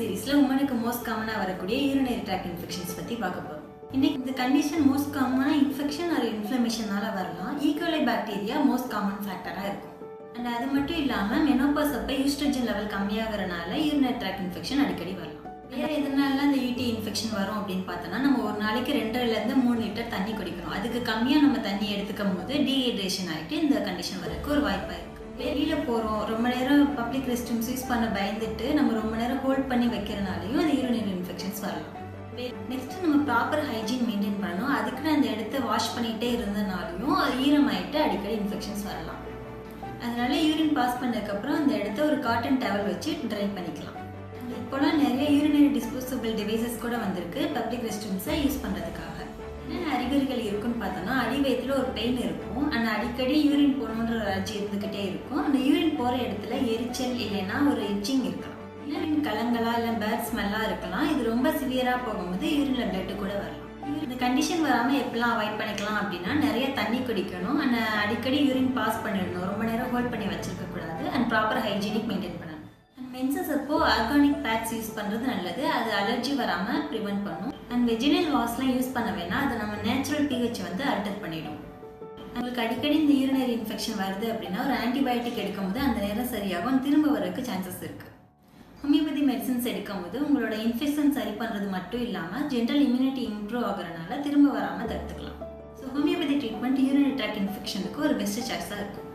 சீரிஸ்ல உமனுக்கு மோஸ்ட் காமனா வரக்கூடிய யூரினரி ட்ராக்ட் இன்ஃபெக்ஷன்ஸ் பத்தி பார்க்க போறோம். இன்னைக்கு இந்த கண்டிஷன் மோஸ்ட் காமனா இன்ஃபெக்ஷன் ஆர் இன்ஃப்ளமேஷனால வரலாம். ஈகோலை பாக்டீரியா மோஸ்ட் காமன் ஃபேக்டரா இருக்கும். அண்ட் அது மட்டும் இல்லாம மெனோபாஸ் அப்ப ஈஸ்ட்ரோஜன் லெவல் கம்மியாகிறனால யூரினரி ட்ராக்ட் இன்ஃபெக்ஷன் அடிக்கடி வரலாம். வேற எதனால இந்த யூடி இன்ஃபெக்ஷன் வரும் அப்படின்னு பார்த்தோம்னா, நம்ம ஒரு நாளைக்கு 2.5 to 3 லிட்டர் தண்ணி குடிக்கணும். அதுக்கு கம்மியா நம்ம தண்ணி எடுத்துக்கும் போது டீஹைட்ரேஷன் ஆகிட்டு இந்த கண்டிஷன் வரக்கு ஒரு வாய்ப்பா இருக்கு. வெளியில போறோம், ரொம்ப நேரம் பப்ளிக் ரெஸ்ட் ரூம்ஸ் யூஸ் பண்ண பயந்துட்டு நம்ம ரொம்ப நேரம் ஹோல்ட் பண்ணி வைக்கிறனாலையும் அந்த யூரினரி இன்ஃபெக்ஷன்ஸ் வரலாம். நெக்ஸ்ட் நம்ம ப்ராப்பர் ஹைஜீன் மெயின்டைன் பண்ணணும். அதுக்குன்னு அந்த இடத்த வாஷ் பண்ணிட்டே இருந்தனாலையும் அது ஈரமாயிட்டு அடிக்கடி இன்ஃபெக்ஷன்ஸ் வரலாம். அதனால யூரின் பாஸ் பண்ணதுக்கப்புறம் அந்த இடத்த ஒரு காட்டன் டவல் வச்சு ட்ரை பண்ணிக்கலாம். இப்போலாம் நிறைய யூரினரி டிஸ்போசபிள் டிவைசஸ் கூட வந்திருக்கு பப்ளிக் ரெஸ்ட் ரூம்ஸை யூஸ் பண்ணுறதுக்காக. என்னென்ன அறிகுறிகள் இருக்குன்னு பார்த்தோம்னா, அடி வயிற்றுல ஒரு பெயின் இருக்கும். அந்த அடிக்கடி யூரின் போகணுன்ற ஒரு அலர்ஜி இருந்துக்கிட்டே இருக்கும். அந்த யூரின் போகிற இடத்துல எரிச்சல் இல்லைன்னா ஒரு இச்சிங் இருக்கலாம். யூரின் கலங்களா இல்லை பேட் ஸ்மெல்லாக இருக்கலாம். இது ரொம்ப சிவியராக போகும்போது யூரின்ல பிளட்டு கூட வரலாம். இந்த கண்டிஷன் வராமல் எப்பெல்லாம் அவாய்ட் பண்ணிக்கலாம் அப்படின்னா, நிறைய தண்ணி குடிக்கணும். அண்ட் அடிக்கடி யூரின் பாஸ் பண்ணிடணும். ரொம்ப நேரம் ஹோல்ட் பண்ணி வச்சிருக்க கூடாது. அண்ட் ப்ராப்பர் ஹைஜீனிக் மெயின்டைன் பண்ணணும். அண்ட் மென்சஸ் அப்போ ஆர்கானிக் பேட்ஸ் யூஸ் பண்ணுறது நல்லது. அது அலர்ஜி வராமல் ப்ரிவென்ட் பண்ணும். அண்ட் வெஜினல் வாஷ்லாம் யூஸ் பண்ண வேணாம். அதை நம்ம நேச்சுரல் pH வந்து அல்டர் பண்ணிடும். உங்களுக்கு அடிக்கடி இந்த யூரினரி இன்ஃபெக்ஷன் வருது அப்படின்னா ஒரு ஆன்டிபயோட்டிக் எடுக்கும் போது அந்த நேரம் சரியாகும். திரும்ப வரக்கு சான்சஸ் இருக்குது. ஹோமியோபதி மெடிசன்ஸ் எடுக்கும் போது உங்களோட இன்ஃபெக்ஷன் சரி பண்ணுறது மட்டும் இல்லாமல் ஜென்ரல் இம்யூனிட்டி இம்ப்ரூவ் ஆகிறனால திரும்ப வராமல் தடுத்துக்கலாம். So homeopathy treatment urinary tract இன்ஃபெக்ஷனுக்கு ஒரு பெஸ்ட் சாய்ஸாக இருக்கும்.